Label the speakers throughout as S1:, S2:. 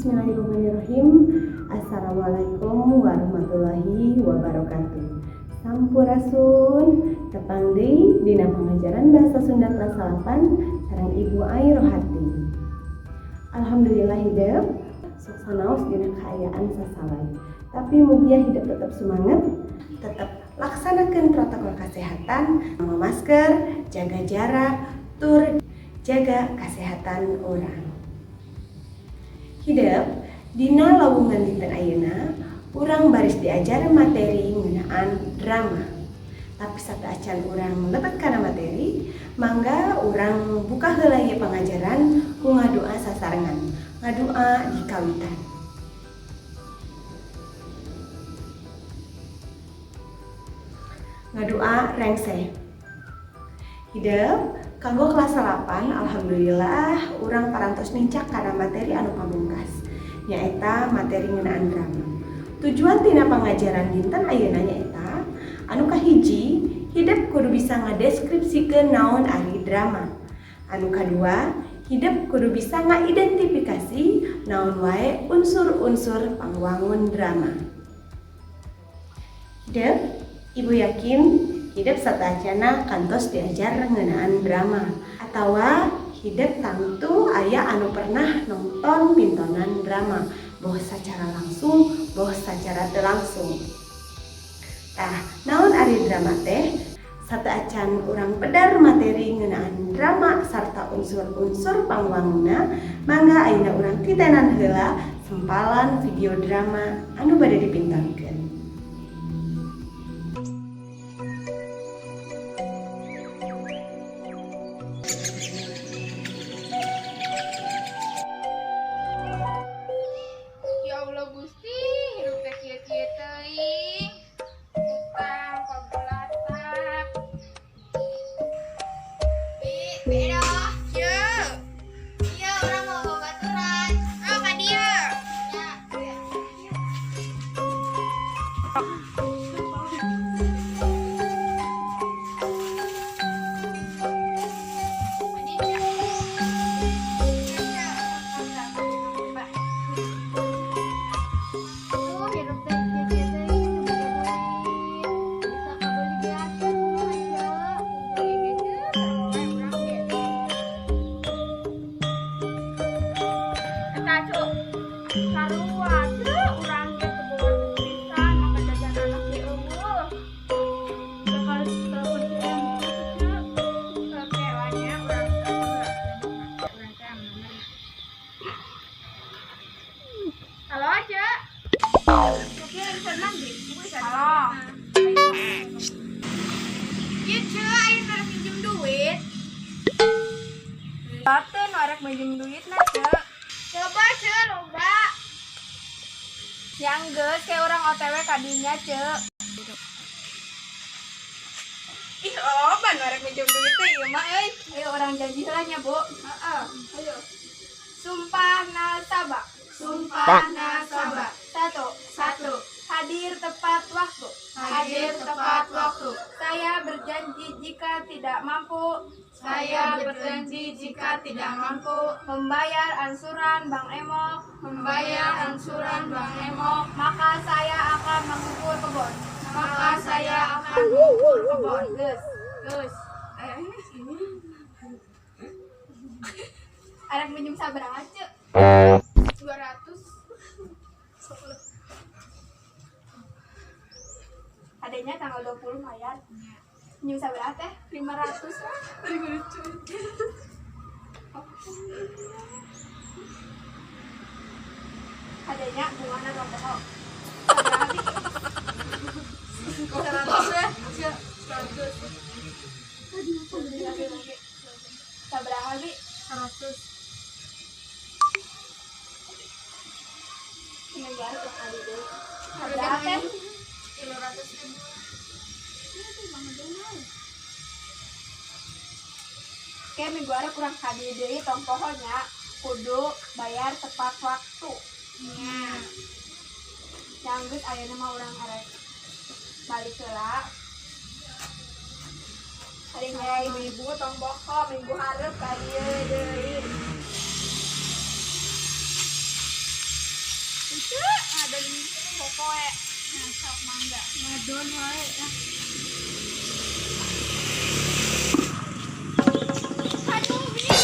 S1: Bismillahirrahmanirrahim. Assalamualaikum warahmatullahi wabarakatuh. Sampurasun tepang deui dina pengajaran bahasa Sunda kelas 8 sareng Ibu Ai Rohati. Alhamdulillah hidup sok sanaos dina kaayaan sasalai. Tapi mugia hidup tetap semangat, tetap laksanakan protokol kesehatan, memakai masker, jaga jarak, tur jaga kesehatan orang. Hidup dina lawungan dinten ayeuna urang baris diajar materi ngeunaan drama. Tapi sateuacan urang lebet kana materi, mangga urang buka heula ieu pangajaran ku ngadoa sasarengan, ngadoa di kawitan. Ngadoa rengseh. Hidup kanggo kelas 8, alhamdulillah urang parantos mincak kana materi anu pamungkas, nyaeta materi ngeunaan drama. Tujuan tina pangajaran dinten ayeuna nyaeta anu kahiji, hidup kudu bisa ngadeskripsikeun naon ari drama. Anu kadua, hidup kudu bisa ngaidentifikasi naon wae unsur-unsur pangwangun drama. Hidup, Ibu yakin hidup sateuacanna kantos diajar ngeunaan drama, atawa hidup tangtu aya anu pernah nonton pintonan drama, boh secara langsung, boh secara teu langsung. Tah, naon ari drama teh? Sateuacan urang pedar materi ngeunaan drama sarta unsur-unsur pangwangunna, mangga ayeuna urang titenan heula sempalan video drama anu bade dipintonkeun.
S2: Gusti, hirup teh kieu-kieu teuing. Utang pagelatak. Beda, yeuh. Ieu urang mau babaturan. Oh, ka dieu. Ya. Halo aja. Oke, bisa mandi. Halo. Iya, Ce, ayo taruh pinjem duit. Baten arek minjem duit na, Ce. Coba, Ce, loba. Yang geus kayak orang OTW kadinya, Ce. Ih, loba arek minjem duit teh ieu mah euy. Ayo orang janji heula nya, Bu. Heeh. Ayo. Sumpah nasabah. Sumpah nasabah. Satu. Hadir tepat waktu. Hadir tepat waktu. Saya berjanji jika tidak mampu. Saya berjanji jika tidak mampu membayar angsuran Bank Emo. Membayar angsuran Bank Emo. Maka saya akan mengukur kebun. Maka saya akan mengukur kebun. Geus. Arek minjem sabaraha, Ce? 200. Adanya tanggal 20 bayar. Minjem sabaraha teh? 500 lah. Adanya bungana rokoh. Sabaraha Bi? 100 ya? 100. Sabaraha Bi? 100. Ini baru kali deh. Sabaraha teh? 500.000. Oke, minggu ada kurang kali deh, tong pohonnya kudu bayar tepat waktu. Iya. Yang geus ayeuna mah urang arek balik heula. Ari ngaya ibu-ibu tong boko minggu hareup ka dieu deui. Ngadon pokoke. Nah, sok mangga. Ngadon wae. Aduh, ini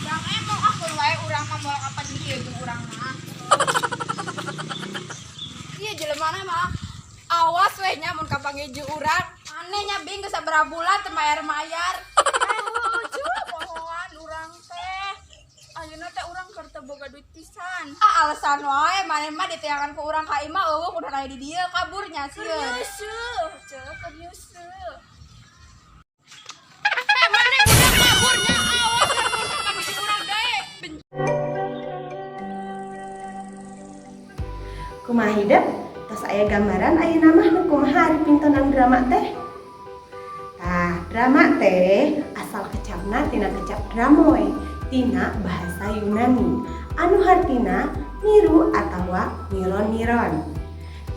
S2: yang emang aku wae urang mah moal apa di ieu urang mah. Iya jelema mah awas weh nya mun kapanggih jeung urang. Aneh nya bing geus sabaraha bulan teu mayar-mayar. Pohoan urang teh. Ayeuna teh urang keur teu boga duit pisan. Alasan wae maneh mah diteangan ku urang ka imah eueuh kudu aya di dieu kaburnya sieun. Nyeuseum, ceuk keur nyeuseum. Maneh budak kaburnya awas lamun kapanggih urang dae.
S1: Kumaha hidup? Tos aya gambaran ayeuna mah nu kumaha ari pintonan drama teh? Tah, drama teh asal kecapna tina kecap dramoe, tina bahasa Yunani. Anu hartina niru atawa niron-niron.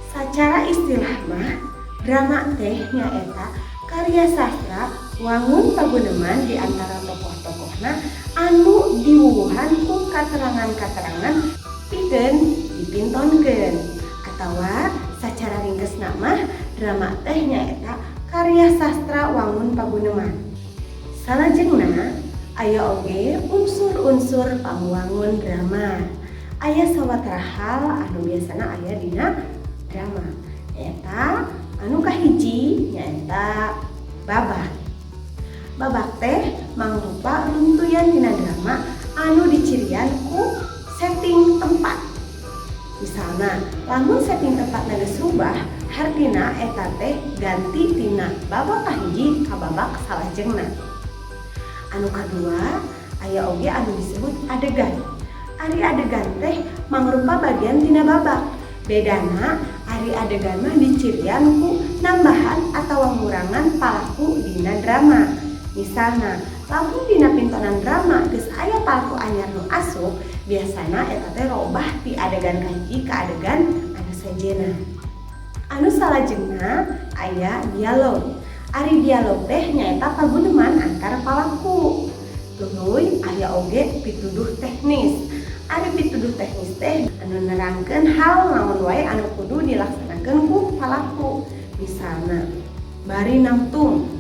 S1: Sacara istilah mah, drama teh nyaeta karya sastra wangun paguneman di antara tokoh-tokohna anu diwuwuhan ku katerangan-katerangan pikeun dipintonkeun. Atawa sacara ringkesna mah drama teh nyaeta karya sastra wangun paguneman. Salajengna aya oge unsur-unsur pangwangun drama. Aya sawatara hal anu biasana aya dina drama. Nyaeta anu kahiji nyaeta babak. Babak teh mangrupa runtuyan dina drama anu dicirian ku setting tempat. Misalna, lamun setting tempatna geus rubah, hartina eta teh ganti tina babak kahiji ka babak salajengna. Anu kadua, aya oge anu disebut adegan. Ari adegan teh mangrupa bagian tina babak. Bedana, ari adegan mah dicirian ku nambahan atawa ngurangan palaku dina drama. Misalna, lamun dina pintonan drama geus aya palaku anyar nu asup, biasana eta teh robah ti adegan kahiji ka adegan anu sejenna. Anu salajengna aya dialog. Ari dialog teh nyaeta paguneman antara palaku. Tuluy aya oge pituduh teknis. Ari pituduh teknis teh anu nerangkeun hal naon wae anu kudu dilaksanakeun ku palaku. Misalna, bari nangtung,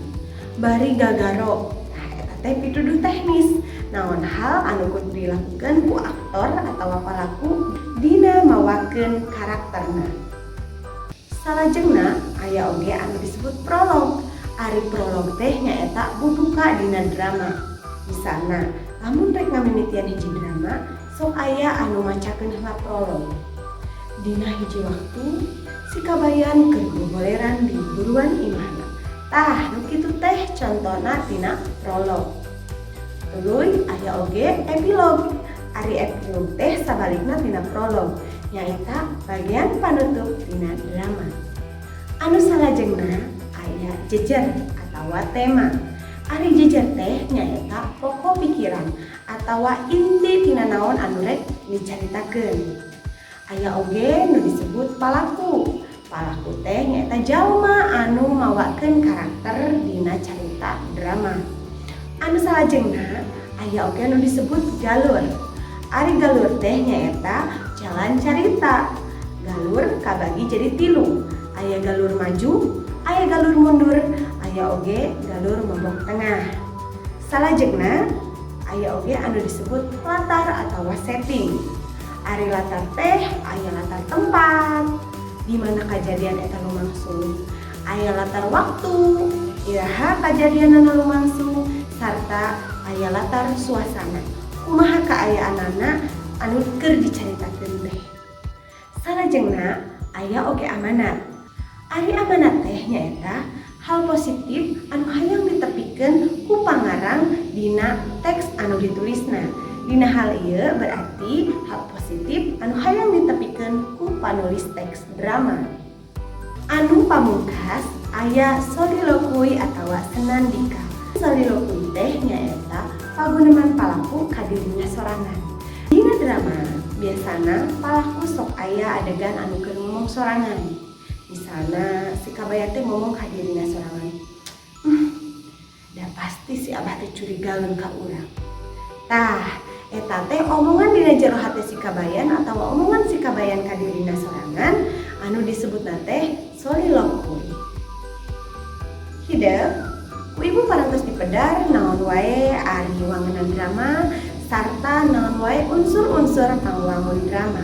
S1: bari gagaro. Nah, eta teh pituduh teknis. Naon hal anu kudu dilakukeun ku aktor atawa palaku dina mawakeun karakterna. Salajengna aya oge anu disebut prolog. Ari prolog teh nyaeta bubuka dina drama. Misalna, lamun rek ngamimitian hiji drama, sok aya anu macakeun heula prolog. Dina hiji waktu, si kabayan keur gogoleran di buruan imahna. Tah, nu kitu teh contona tina prolog. Tuluy aya oge epilog. Ari epilog teh sabalikna tina prolog, nyaeta bagian panutup tina drama. Anu salajengna aya jejer atawa tema. Ari jejer teh nyaeta pokok pikiran atawa inti tina naon anu rek dicaritakeun. Aya oge nu disebut palaku. Palaku teh nyaeta jalma anu mawakeun karakter dina carita drama. Anu salajengna aya oge anu disebut galur. Ari galur teh nyaeta jalan carita. Galur kabagi jadi 3. Aya galur maju, aya galur mundur, aya oge galur mombok tengah. Salajengna aya oge anu disebut latar atawa setting. Ari latar teh aya latar tempat di mana kajadian eta lumangsung. Aya latar waktu, iraha kajadian anu lumangsung, sarta aya latar suasana. Kumaha kaayaanana anu keur dicaritakeun teh. Salajengna aya oge amanat. Ari amanat teh nyaeta hal positif anu hayang ditepikeun ku pangarang dina teks anu ditulisna. Dina hal ieu berarti hal positif anu hayang ditepikeun ku panulis teks drama. Anu pamungkas aya soliloquy atawa senandika. Soliloquy teh nyaeta paguneman palaku ka dirinya sorangan. Dina drama biasana palaku sok aya adegan anu keur ngomong sorangan. Misalna si kabaya teh ngomong ka dirina sorangan. Da pasti si abah teh curigaeun ka urang. Tah, Eta teh omongan dina jero hate si kabayan atawa omongan si kabayan ka dirina sorangan anu disebutna teh soliloquy. Hideung ku ibu parantos dipedar naon wae ari wangunan drama sarta naon wae unsur-unsur pangwangun drama.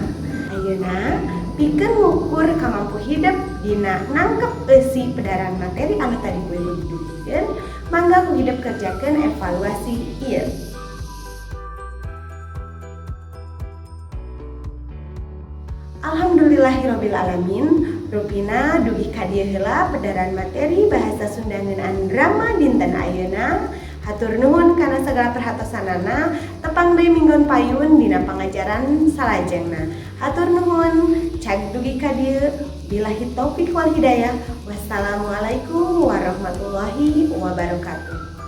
S1: Ayeuna pikeun ngukur kamampu hidup dina nangkep eusi pedaran materi anu tadi ku ibu didugikeun, mangga ku hidup kerjakeun evaluasi ieu. Alhamdulillahirabbil alamin. Rupina dugi ka dieu heula pedaran materi bahasa Sunda ngeunaan drama dinten ayeuna. Hatur nuhun kana sagala perhatosanana. Tepang deui minggon payun dina pangajaran salajengna. Hatur nuhun. Cag dugi ka dieu. Billahi taufik wal hidayah. Wassalamualaikum warahmatullahi wabarakatuh.